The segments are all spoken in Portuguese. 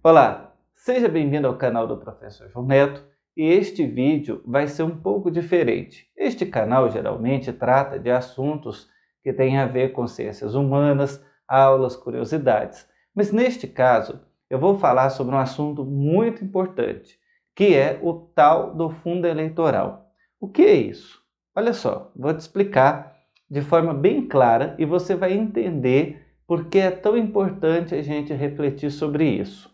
Olá, seja bem-vindo ao canal do Professor João Neto e este vídeo vai ser um pouco diferente. Este canal geralmente trata de assuntos que têm a ver com ciências humanas, aulas, curiosidades. Mas neste caso, eu vou falar sobre um assunto muito importante, que é o tal do fundo eleitoral. O que é isso? Olha só, vou te explicar de forma bem clara e você vai entender por que é tão importante a gente refletir sobre isso.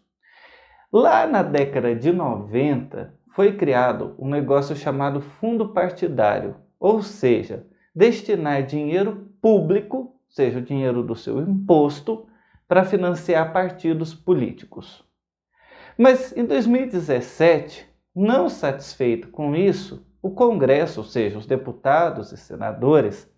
Lá na década de 90, foi criado um negócio chamado fundo partidário, ou seja, destinar dinheiro público, seja o dinheiro do seu imposto, para financiar partidos políticos. Mas em 2017, não satisfeito com isso, o Congresso, ou seja, os deputados e senadores,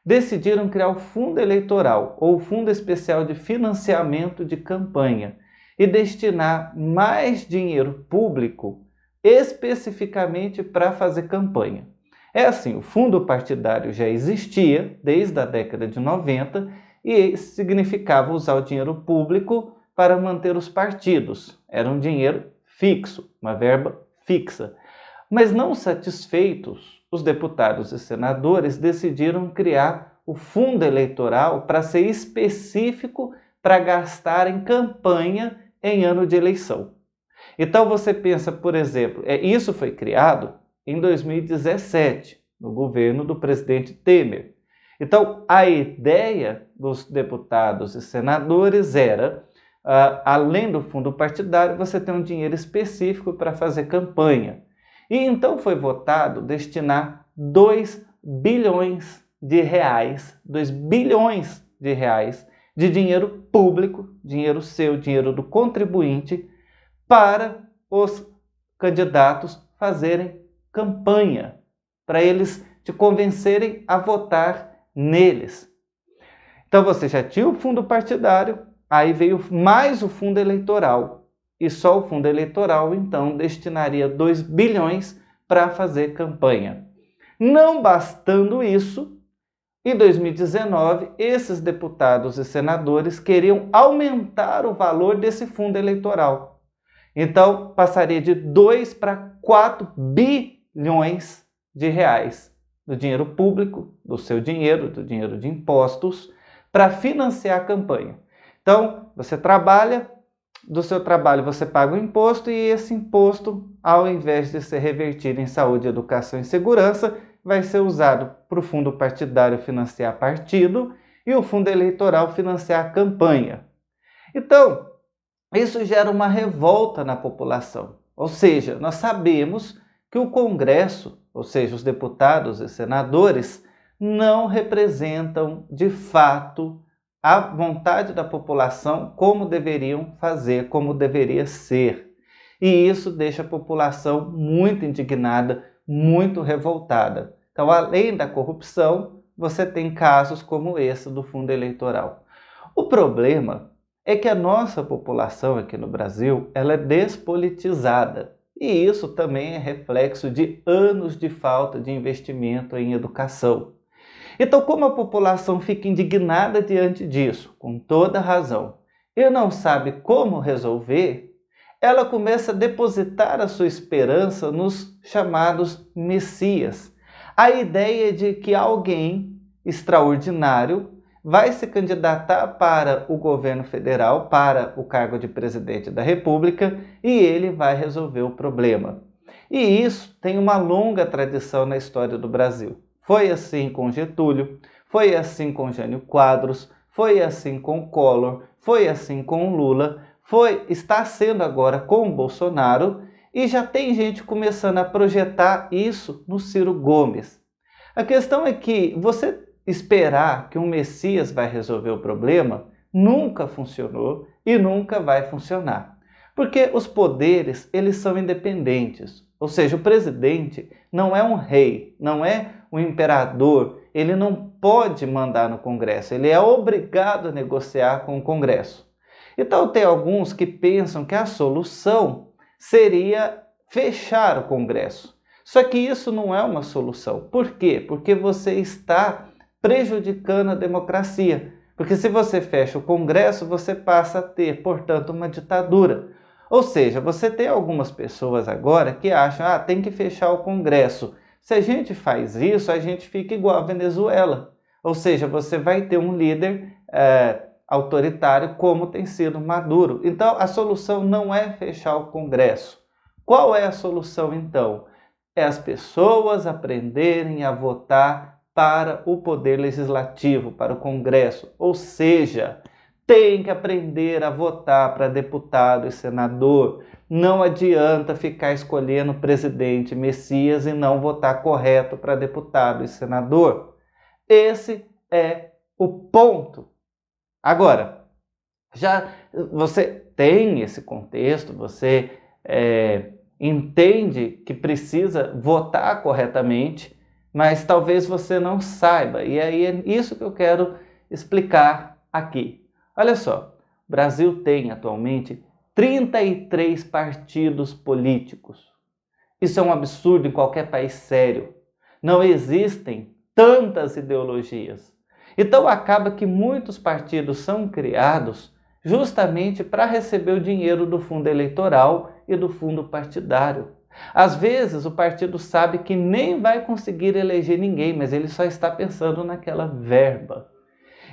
decidiram criar o Fundo Eleitoral, ou Fundo Especial de Financiamento de Campanha, e destinar mais dinheiro público especificamente para fazer campanha. É assim, o fundo partidário já existia desde a década de 90 e significava usar o dinheiro público para manter os partidos. Era um dinheiro fixo, uma verba fixa. Mas não satisfeitos, os deputados e senadores decidiram criar o fundo eleitoral para ser específico para gastar em campanha em ano de eleição. Então você pensa, por exemplo, isso foi criado em 2017, no governo do presidente Temer. Então a ideia dos deputados e senadores era, além do fundo partidário, você ter um dinheiro específico para fazer campanha. E então foi votado destinar 2 bilhões de reais, 2 bilhões de reais de dinheiro público, dinheiro seu, dinheiro do contribuinte, para os candidatos fazerem campanha, para eles te convencerem a votar neles. Então você já tinha o fundo partidário, aí veio mais o fundo eleitoral, e só o fundo eleitoral então destinaria 2 bilhões para fazer campanha. Não bastando isso, em 2019, esses deputados e senadores queriam aumentar o valor desse fundo eleitoral. Então, passaria de 2 para 4 bilhões de reais do dinheiro público, do seu dinheiro, do dinheiro de impostos, para financiar a campanha. Então, você trabalha, do seu trabalho você paga o imposto e esse imposto, ao invés de ser revertido em saúde, educação e segurança, vai ser usado para o fundo partidário financiar partido e o fundo eleitoral financiar a campanha. Então, isso gera uma revolta na população. Ou seja, nós sabemos que o Congresso, ou seja, os deputados e senadores, não representam de fato a vontade da população como deveriam fazer, como deveria ser. E isso deixa a população muito indignada, muito revoltada. Então, além da corrupção, você tem casos como esse do fundo eleitoral. O problema é que a nossa população aqui no Brasil, ela é despolitizada. E isso também é reflexo de anos de falta de investimento em educação. Então, como a população fica indignada diante disso, com toda razão, e não sabe como resolver, ela começa a depositar a sua esperança nos chamados messias. A ideia de que alguém extraordinário vai se candidatar para o governo federal, para o cargo de presidente da República, e ele vai resolver o problema. E isso tem uma longa tradição na história do Brasil. Foi assim com Getúlio, foi assim com Jânio Quadros, foi assim com Collor, foi assim com Lula, está sendo agora com o Bolsonaro e já tem gente começando a projetar isso no Ciro Gomes. A questão é que você esperar que um Messias vai resolver o problema nunca funcionou e nunca vai funcionar. Porque os poderes, eles são independentes. Ou seja, o presidente não é um rei, não é um imperador, ele não pode mandar no Congresso, ele é obrigado a negociar com o Congresso. Então tem alguns que pensam que a solução seria fechar o Congresso. Só que isso não é uma solução. Por quê? Porque você está prejudicando a democracia. Porque se você fecha o Congresso, você passa a ter, portanto, uma ditadura. Ou seja, você tem algumas pessoas agora que acham, tem que fechar o Congresso. Se a gente faz isso, a gente fica igual a Venezuela. Ou seja, você vai ter um líder autoritário como tem sido Maduro. Então, a solução não é fechar o Congresso. Qual é a solução, então? É as pessoas aprenderem a votar para o Poder Legislativo, para o Congresso. Ou seja, tem que aprender a votar para deputado e senador. Não adianta ficar escolhendo presidente, Messias e não votar correto para deputado e senador. Esse é o ponto. Agora, já você tem esse contexto, você entende que precisa votar corretamente, mas talvez você não saiba. E aí é isso que eu quero explicar aqui. Olha só, o Brasil tem atualmente 33 partidos políticos. Isso é um absurdo em qualquer país sério. Não existem tantas ideologias. Então acaba que muitos partidos são criados justamente para receber o dinheiro do fundo eleitoral e do fundo partidário. Às vezes o partido sabe que nem vai conseguir eleger ninguém, mas ele só está pensando naquela verba.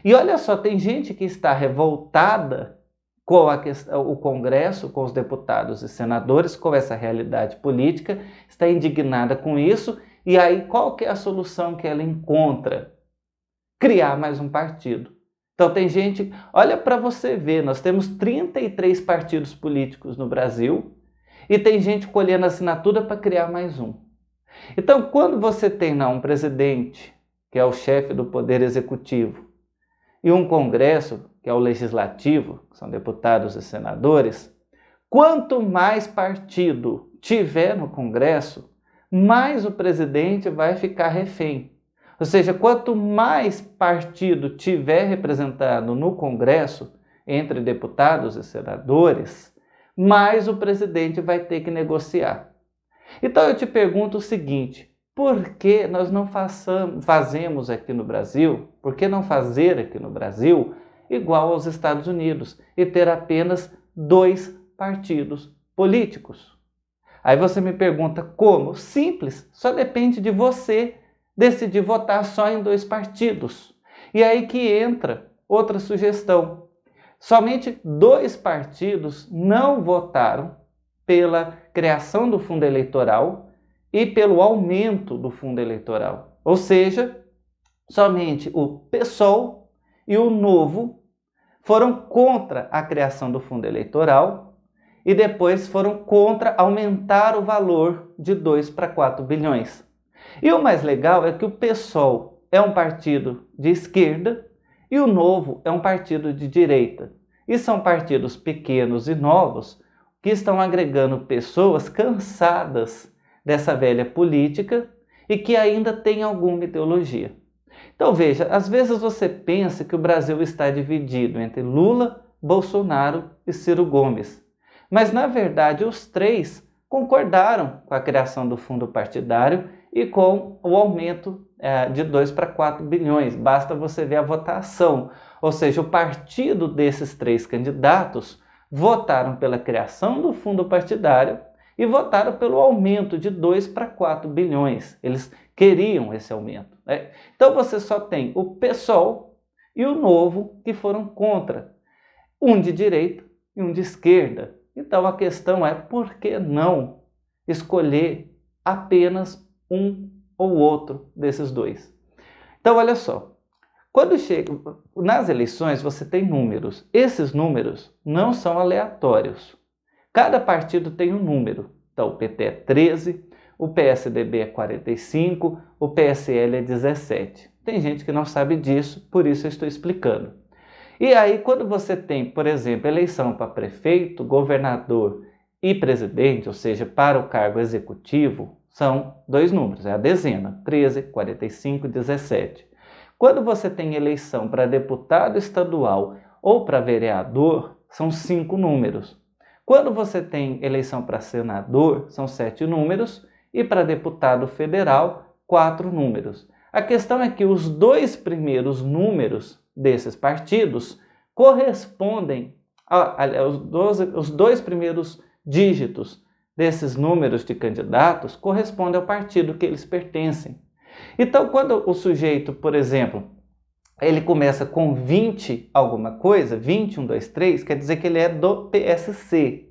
E olha só, tem gente que está revoltada com o Congresso, com os deputados e senadores, com essa realidade política, está indignada com isso, e aí qual que é a solução que ela encontra? Criar mais um partido. Então tem gente, olha para você ver, nós temos 33 partidos políticos no Brasil e tem gente colhendo assinatura para criar mais um. Então quando você tem um presidente, que é o chefe do Poder Executivo, e um Congresso, que é o Legislativo, que são deputados e senadores, quanto mais partido tiver no Congresso, mais o presidente vai ficar refém. Ou seja, quanto mais partido tiver representado no Congresso, entre deputados e senadores, mais o presidente vai ter que negociar. Então eu te pergunto o seguinte, por que nós não fazemos aqui no Brasil, por que não fazer aqui no Brasil igual aos Estados Unidos e ter apenas 2 partidos políticos? Aí você me pergunta como? Simples, só depende de você decidir votar só em 2 partidos. E aí que entra outra sugestão. Somente 2 partidos não votaram pela criação do fundo eleitoral e pelo aumento do fundo eleitoral. Ou seja, somente o PSOL e o Novo foram contra a criação do fundo eleitoral e depois foram contra aumentar o valor de 2 para 4 bilhões. E o mais legal é que o PSOL é um partido de esquerda e o Novo é um partido de direita. E são partidos pequenos e novos que estão agregando pessoas cansadas dessa velha política e que ainda têm alguma ideologia. Então veja, às vezes você pensa que o Brasil está dividido entre Lula, Bolsonaro e Ciro Gomes. Mas na verdade os 3 concordaram com a criação do fundo partidário e com o aumento de 2 para 4 bilhões. Basta você ver a votação. Ou seja, o partido desses 3 candidatos votaram pela criação do fundo partidário e votaram pelo aumento de 2 para 4 bilhões. Eles queriam esse aumento. Então você só tem o PSOL e o Novo que foram contra. Um de direita e um de esquerda. Então a questão é por que não escolher apenas um ou outro desses 2? Então olha só, quando chega nas eleições você tem números. Esses números não são aleatórios. Cada partido tem um número. Então o PT é 13, o PSDB é 45, o PSL é 17. Tem gente que não sabe disso, por isso eu estou explicando. E aí quando você tem, por exemplo, eleição para prefeito, governador e presidente, ou seja, para o cargo executivo, são 2 números, é a dezena, 13, 45 e 17. Quando você tem eleição para deputado estadual ou para vereador, são 5 números. Quando você tem eleição para senador, são 7 números, e para deputado federal, 4 números. A questão é que os 2 primeiros números desses partidos correspondem Os dois primeiros dígitos desses números de candidatos correspondem ao partido que eles pertencem. Então, quando o sujeito, por exemplo, ele começa com 20 alguma coisa, 20, 1, 2, 3, quer dizer que ele é do PSC.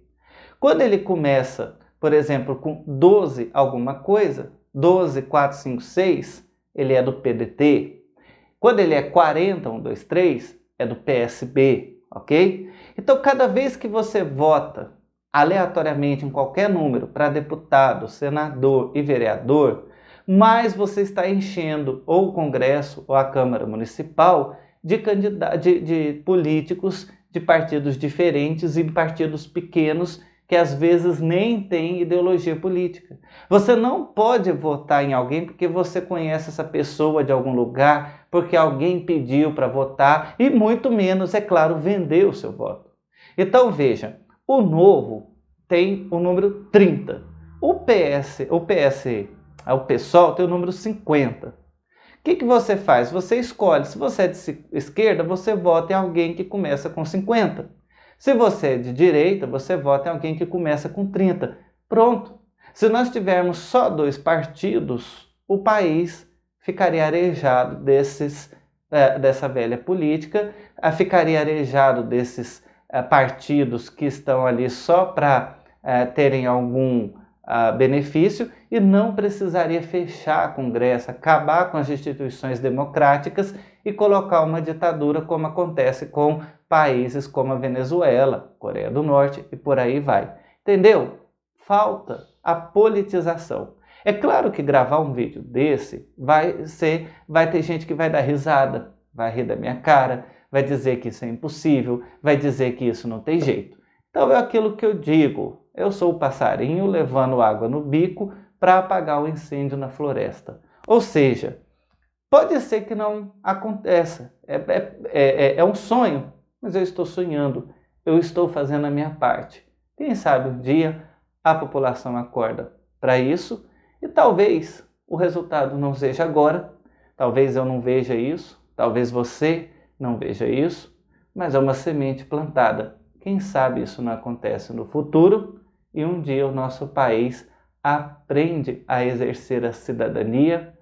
Quando ele começa, por exemplo, com 12 alguma coisa, 12, 4, 5, 6, ele é do PDT. Quando ele é 40, 1, 2, 3, é do PSB, ok? Então, cada vez que você vota aleatoriamente em qualquer número para deputado, senador e vereador, mais você está enchendo ou o Congresso ou a Câmara Municipal de políticos de partidos diferentes e partidos pequenos que às vezes nem têm ideologia política. Você não pode votar em alguém porque você conhece essa pessoa de algum lugar, porque alguém pediu para votar e muito menos, é claro, vender o seu voto. Então veja, o Novo tem o número 30, o PSOL tem o número 50. O que você faz? Você escolhe, se você é de esquerda, você vota em alguém que começa com 50. Se você é de direita, você vota em alguém que começa com 30. Pronto. Se nós tivermos só 2 partidos, o país ficaria arejado dessa velha política, ficaria arejado desses partidos que estão ali só para terem algum benefício e não precisaria fechar Congresso, acabar com as instituições democráticas e colocar uma ditadura como acontece com países como a Venezuela, Coreia do Norte e por aí vai. Entendeu? Falta a politização. É claro que gravar um vídeo desse vai ter gente que vai dar risada, vai rir da minha cara, vai dizer que isso é impossível, vai dizer que isso não tem jeito. Então é aquilo que eu digo, eu sou o passarinho levando água no bico para apagar o incêndio na floresta. Ou seja, pode ser que não aconteça, é um sonho, mas eu estou sonhando, eu estou fazendo a minha parte. Quem sabe um dia a população acorda para isso e talvez o resultado não seja agora, talvez eu não veja isso, talvez você não veja isso, mas é uma semente plantada. Quem sabe isso não acontece no futuro e um dia o nosso país aprende a exercer a cidadania,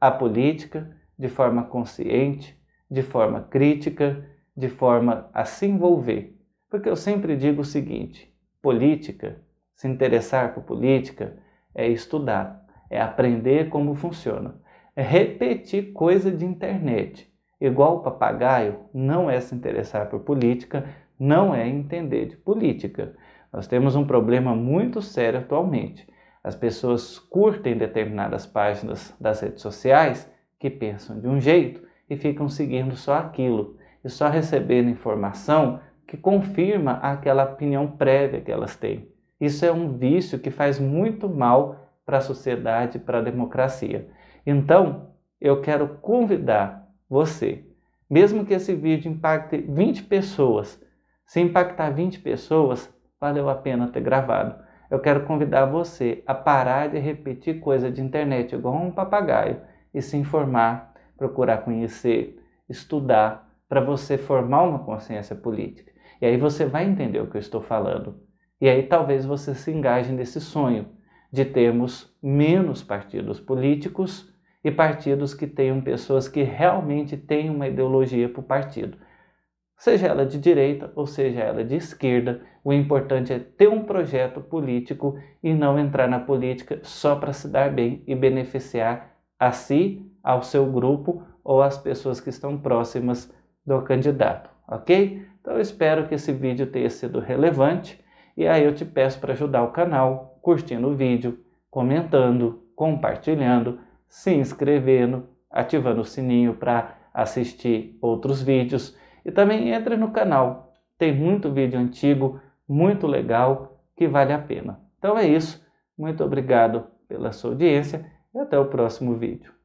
a política, de forma consciente, de forma crítica, de forma a se envolver. Porque eu sempre digo o seguinte, política, se interessar por política, é estudar, é aprender como funciona, é repetir coisa de internet. Igual o papagaio, não é se interessar por política, não é entender de política. Nós temos um problema muito sério atualmente. As pessoas curtem determinadas páginas das redes sociais que pensam de um jeito e ficam seguindo só aquilo e só recebendo informação que confirma aquela opinião prévia que elas têm. Isso é um vício que faz muito mal para a sociedade, para a democracia. Então, eu quero convidar você, mesmo que esse vídeo impacte 20 pessoas, se impactar 20 pessoas, valeu a pena ter gravado. Eu quero convidar você a parar de repetir coisa de internet igual um papagaio e se informar, procurar conhecer, estudar, para você formar uma consciência política. E aí você vai entender o que eu estou falando. E aí talvez você se engaje nesse sonho de termos menos partidos políticos e partidos que tenham pessoas que realmente têm uma ideologia para o partido. Seja ela de direita ou seja ela de esquerda, o importante é ter um projeto político e não entrar na política só para se dar bem e beneficiar a si, ao seu grupo ou às pessoas que estão próximas do candidato, ok? Então eu espero que esse vídeo tenha sido relevante e aí eu te peço para ajudar o canal, curtindo o vídeo, comentando, compartilhando, se inscrevendo, ativando o sininho para assistir outros vídeos. E também entre no canal, tem muito vídeo antigo, muito legal, que vale a pena. Então é isso, muito obrigado pela sua audiência e até o próximo vídeo.